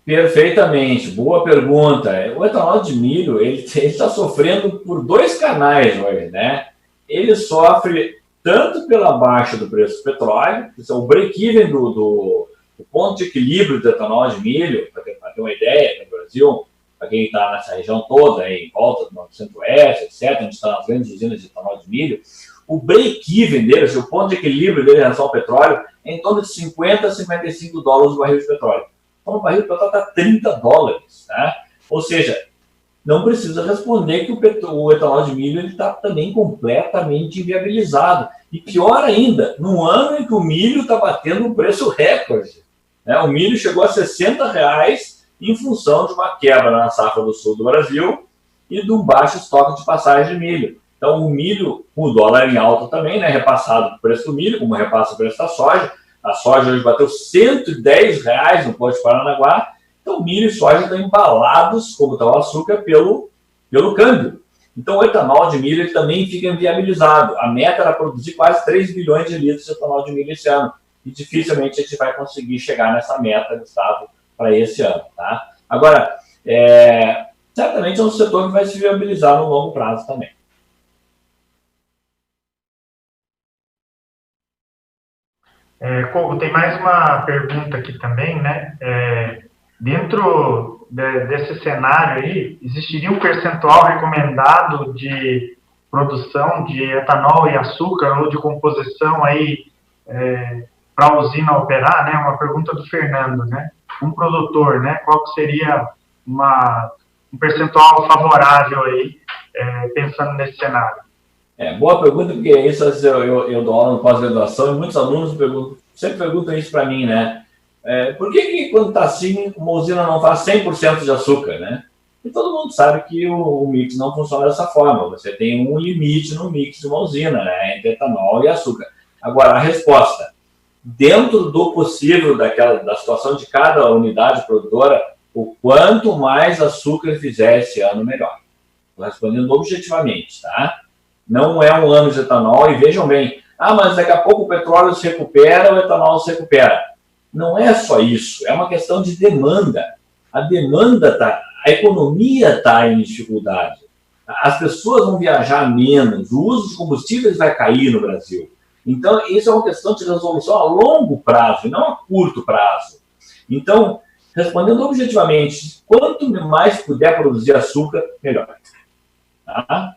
Perfeitamente, boa pergunta. O etanol de milho, ele está sofrendo por dois canais hoje, né? Ele sofre tanto pela baixa do preço do petróleo, que são o break-even do ponto de equilíbrio do etanol de milho, para ter uma ideia, no Brasil, para quem está nessa região toda, em volta do Centro-Oeste, etc., onde estão as grandes usinas de etanol de milho, o break-even dele, o ponto de equilíbrio dele em relação ao petróleo, é em torno de 50 a 55 dólares o barril de petróleo. Então, o barril de petróleo está 30 dólares. Né? Ou seja, não precisa responder que o etanol de milho está também completamente inviabilizado. E pior ainda, no ano em que o milho está batendo um preço recorde. Né? O milho chegou a R$60 em função de uma quebra na safra do sul do Brasil e de um baixo estoque de passagem de milho. Então, o milho, o dólar em alta também, né, repassado o preço do milho, como repassa o preço da soja. A soja hoje bateu R$110 no Porto de Paranaguá. Então, milho e soja estão embalados, como está o açúcar, pelo câmbio. Então, o etanol de milho ele também fica inviabilizado. A meta era produzir quase 3 bilhões de litros de etanol de milho esse ano. E dificilmente a gente vai conseguir chegar nessa meta, Gustavo, para esse ano. Tá? Agora, certamente é um setor que vai se viabilizar no longo prazo também. Kogo, tem mais uma pergunta aqui também, né? Dentro desse cenário aí, existiria um percentual recomendado de produção de etanol e açúcar ou de composição aí para a usina operar, né? Uma pergunta do Fernando, né? Um produtor, né? Qual que seria um percentual favorável aí, pensando nesse cenário? Boa pergunta, porque isso eu dou aula no pós-graduação e muitos alunos sempre perguntam isso para mim, né? Por que quando está assim, uma usina não faz 100% de açúcar, né? E todo mundo sabe que o mix não funciona dessa forma. Você tem um limite no mix de uma usina, né? Entre etanol e açúcar. Agora, a resposta, dentro do possível da situação de cada unidade produtora, o quanto mais açúcar fizer esse ano, melhor. Estou respondendo objetivamente, tá? Não é um ano de etanol, e vejam bem, mas daqui a pouco o petróleo se recupera, o etanol se recupera. Não é só isso, é uma questão de demanda. A demanda a economia está em dificuldade. As pessoas vão viajar menos, o uso de combustíveis vai cair no Brasil. Então, isso é uma questão de resolução a longo prazo, e não a curto prazo. Então, respondendo objetivamente, quanto mais puder produzir açúcar, melhor. Tá?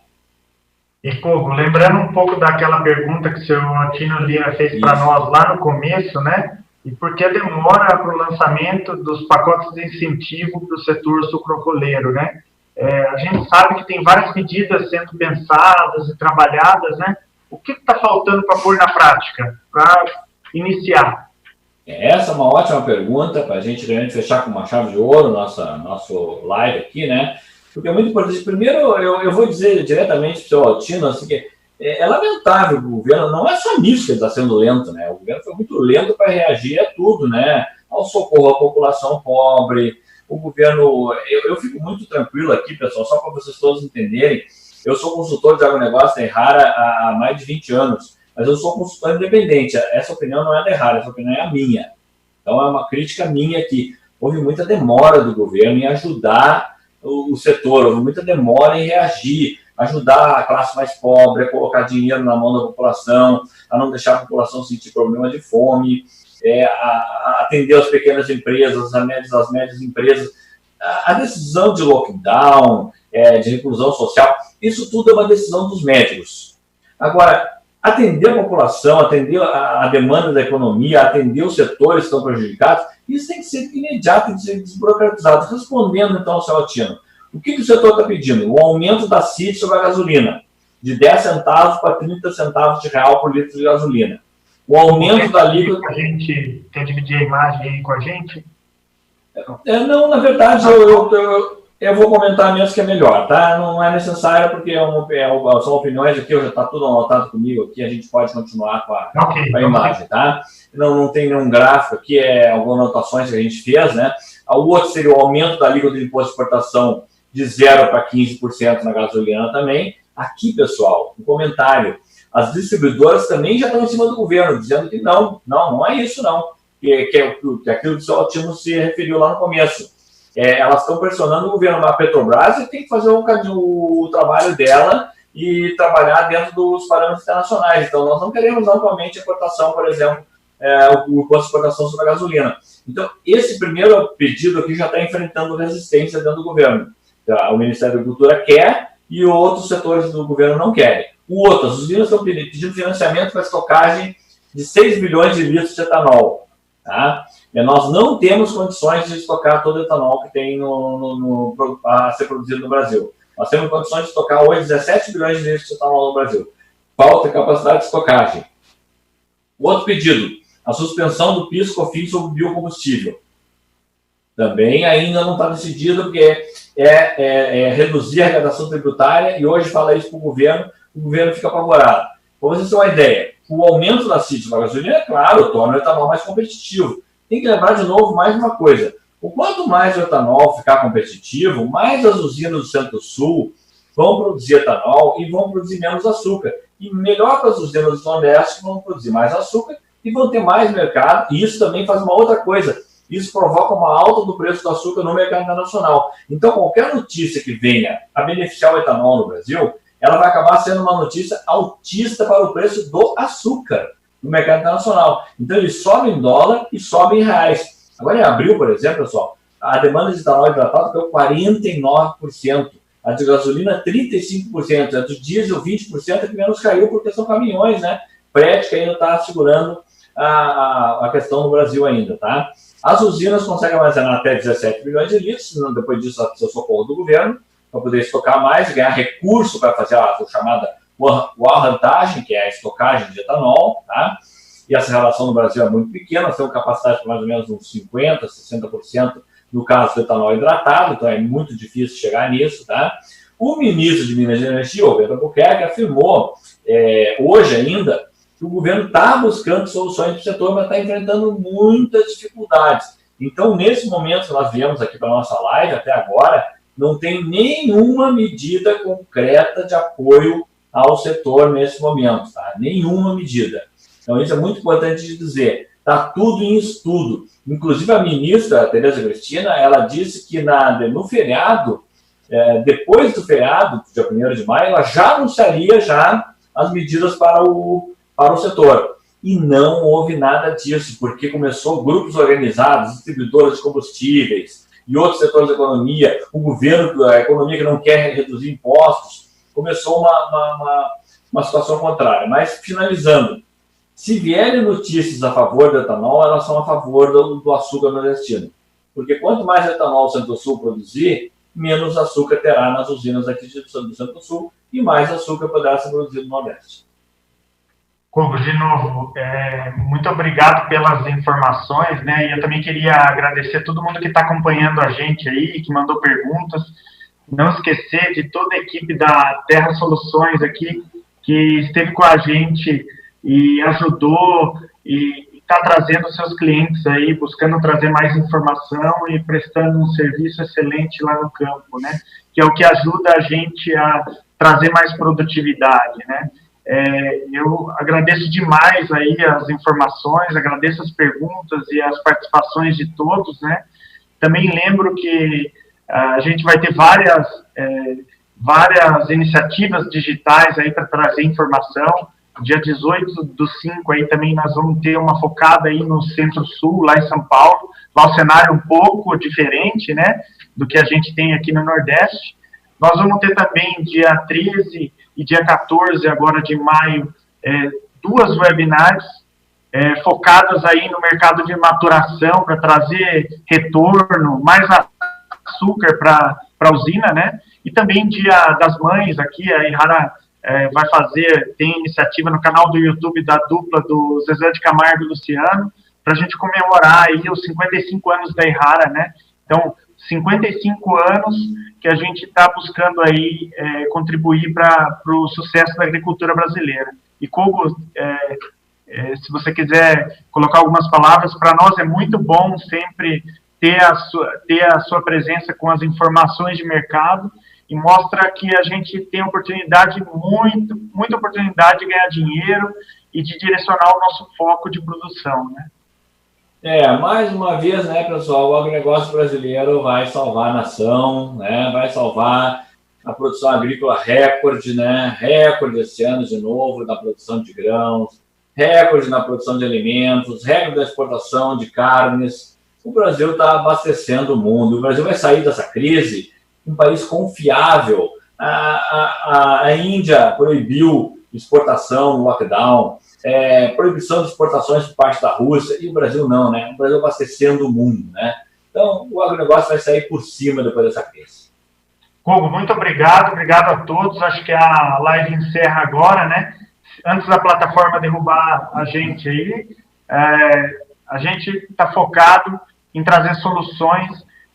E, Kogo, lembrando um pouco daquela pergunta que o seu Antônio Lira fez para nós lá no começo, né? E por que demora para o lançamento dos pacotes de incentivo para o setor sucroalcooleiro, né? A gente sabe que tem várias medidas sendo pensadas e trabalhadas, né? O que está faltando para pôr na prática, para iniciar? Essa é uma ótima pergunta para a gente realmente fechar com uma chave de ouro nosso live aqui, né? Porque é muito importante. Primeiro, eu vou dizer diretamente para o seu Altino, assim, que é lamentável o governo, não é só nisso que ele está sendo lento, né? O governo foi muito lento para reagir a tudo, né? Ao socorro à população pobre. O governo, eu fico muito tranquilo aqui, pessoal, só para vocês todos entenderem. Eu sou consultor de agronegócio da Errara há mais de 20 anos, mas eu sou consultor independente. Essa opinião não é da Errara, essa opinião é a minha. Então, é uma crítica minha aqui. Houve muita demora do governo em ajudar o setor, houve muita demora em reagir, ajudar a classe mais pobre, a colocar dinheiro na mão da população, a não deixar a população sentir problema de fome, a atender as pequenas empresas, as médias empresas. A decisão de lockdown, de reclusão social, isso tudo é uma decisão dos médicos. Agora, atender a população, atender a demanda da economia, atender os setores que estão prejudicados, isso tem que ser imediato, tem que ser desburocratizado. Respondendo, então, ao seu Altino, o que o setor está pedindo? O aumento da CIT sobre a gasolina, de 10 centavos para 30 centavos de real por litro de gasolina. O aumento da alíquota... A gente quer dividir a imagem aí com a gente? Não, na verdade, eu vou comentar mesmo que é melhor, tá? Não é necessário, porque são opiniões aqui, já está tudo anotado comigo aqui, a gente pode continuar com a imagem, tá? Não tem nenhum gráfico aqui, algumas anotações que a gente fez, né? O outro seria o aumento da alíquota de imposto de exportação de 0% para 15% na gasolina também. Aqui, pessoal, um comentário. As distribuidoras também já estão em cima do governo, dizendo que não é isso, não. Que é aquilo que o seu Altino se referiu lá no começo. Elas estão pressionando o governo, a Petrobras tem que fazer o trabalho dela e trabalhar dentro dos parâmetros internacionais. Então, nós não queremos amplamente a exportação, por exemplo, o imposto de exportação sobre a gasolina. Então, esse primeiro pedido aqui já está enfrentando resistência dentro do governo. O Ministério da Agricultura quer e outros setores do governo não querem. As usinas estão pedindo financiamento para estocagem de 6 bilhões de litros de etanol. Tá? Nós não temos condições de estocar todo o etanol que tem a ser produzido no Brasil. Nós temos condições de estocar hoje 17 bilhões de litros de etanol no Brasil. Falta capacidade de estocagem. Outro pedido, a suspensão do PIS/COFINS sobre biocombustível. Também ainda não está decidido, porque reduzir a arrecadação tributária, e hoje fala isso para o governo fica apavorado. Para vocês terem uma ideia, o aumento da CIT na gasolina, claro, torna o etanol mais competitivo. Tem que lembrar de novo mais uma coisa. O quanto mais o etanol ficar competitivo, mais as usinas do Centro-Sul vão produzir etanol e vão produzir menos açúcar. E melhor para as usinas do Nordeste, que vão produzir mais açúcar e vão ter mais mercado. E isso também faz uma outra coisa. Isso provoca uma alta do preço do açúcar no mercado internacional. Então, qualquer notícia que venha a beneficiar o etanol no Brasil, ela vai acabar sendo uma notícia altista para o preço do açúcar no mercado internacional. Então, ele sobe em dólar e sobe em reais. Agora, em abril, por exemplo, pessoal, a demanda de etanol hidratado caiu 49%, a de gasolina 35%, a do diesel 20%, que menos caiu porque são caminhões, né? Frete que ainda está segurando a questão no Brasil ainda, tá? As usinas conseguem armazenar até 17 milhões de litros, depois disso, precisa o socorro do governo, para poder estocar mais e ganhar recurso para fazer a chamada warrantagem, que é a estocagem de etanol, tá? E essa relação no Brasil é muito pequena, nós temos capacidade de mais ou menos uns 50%, 60% no caso do etanol hidratado, então é muito difícil chegar nisso, tá? O ministro de Minas e Energia, o Bento Albuquerque, afirmou hoje ainda que o governo está buscando soluções para o setor, mas está enfrentando muitas dificuldades. Então, nesse momento que nós viemos aqui para a nossa live, até agora, não tem nenhuma medida concreta de apoio ao setor nesse momento, tá? Nenhuma medida. Então, isso é muito importante de dizer. Está tudo em estudo. Inclusive, a ministra, Tereza Cristina, ela disse que no feriado, depois do feriado, dia 1º de maio, ela já anunciaria as medidas para o setor. E não houve nada disso, porque começou grupos organizados, distribuidores de combustíveis e outros setores da economia, o governo, a economia que não quer reduzir impostos, começou uma situação contrária. Mas, finalizando, se vierem notícias a favor do etanol, elas são a favor do açúcar nordestino. Porque quanto mais etanol o Centro-Sul produzir, menos açúcar terá nas usinas aqui do Centro-Sul e mais açúcar poderá ser produzido no Nordeste. Kogo, de novo, muito obrigado pelas informações, né? E eu também queria agradecer a todo mundo que está acompanhando a gente aí, que mandou perguntas. Não esquecer de toda a equipe da Terra Soluções aqui, que esteve com a gente e ajudou e está trazendo seus clientes aí, buscando trazer mais informação e prestando um serviço excelente lá no campo, né? Que é o que ajuda a gente a trazer mais produtividade, né? Eu agradeço demais aí as informações, agradeço as perguntas e as participações de todos, né? Também lembro que a gente vai ter várias iniciativas digitais aí para trazer informação. Dia 18/5 aí também nós vamos ter uma focada aí no Centro-Sul, lá em São Paulo, lá o cenário um pouco diferente, né, do que a gente tem aqui no Nordeste. Nós vamos ter também dia 13 e dia 14 agora de maio, 2 webinars focadas aí no mercado de maturação para trazer retorno, mais açúcar para a usina, né? E também dia das mães aqui, a Ihara tem iniciativa no canal do YouTube da dupla do Zezé de Camargo e Luciano, para a gente comemorar aí os 55 anos da Ihara, né? Então, 55 anos que a gente está buscando aí contribuir para o sucesso da agricultura brasileira. E Kogo, se você quiser colocar algumas palavras, para nós é muito bom sempre ter a sua presença com as informações de mercado e mostra que a gente tem muita oportunidade de ganhar dinheiro e de direcionar o nosso foco de produção, né? Mais uma vez, né, pessoal, o agronegócio brasileiro vai salvar a nação, né, vai salvar a produção agrícola recorde, né, recorde esse ano de novo na produção de grãos, recorde na produção de alimentos, recorde da exportação de carnes. O Brasil está abastecendo o mundo, o Brasil vai sair dessa crise um país confiável. A Índia proibiu exportação no lockdown, proibição de exportações por parte da Rússia, e o Brasil não, né? O Brasil abastecendo o mundo, né? Então, o agronegócio vai sair por cima depois dessa crise. Kogo, muito obrigado a todos. Acho que a live encerra agora, né? Antes da plataforma derrubar a gente aí, a gente está focado em trazer soluções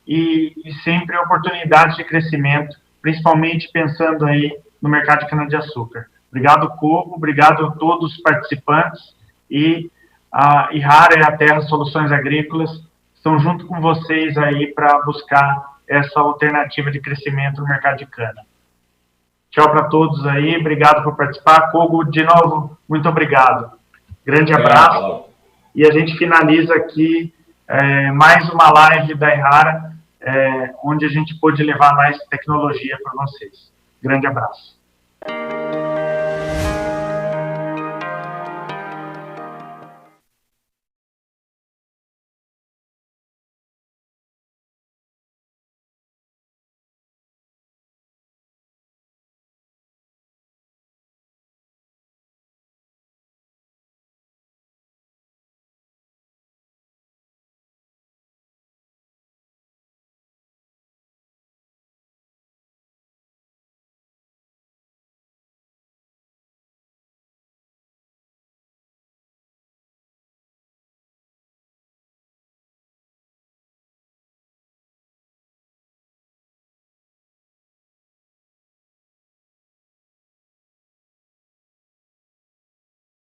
e sempre oportunidades de crescimento, principalmente pensando aí no mercado de cana-de-açúcar. Obrigado, Kogo, obrigado a todos os participantes, e a Ihara e a Terra Soluções Agrícolas estão junto com vocês aí para buscar essa alternativa de crescimento no mercado de cana. Tchau para todos aí, obrigado por participar. Kogo, de novo, muito obrigado. Grande abraço. E a gente finaliza aqui mais uma live da Errara, onde a gente pôde levar mais tecnologia para vocês. Grande abraço.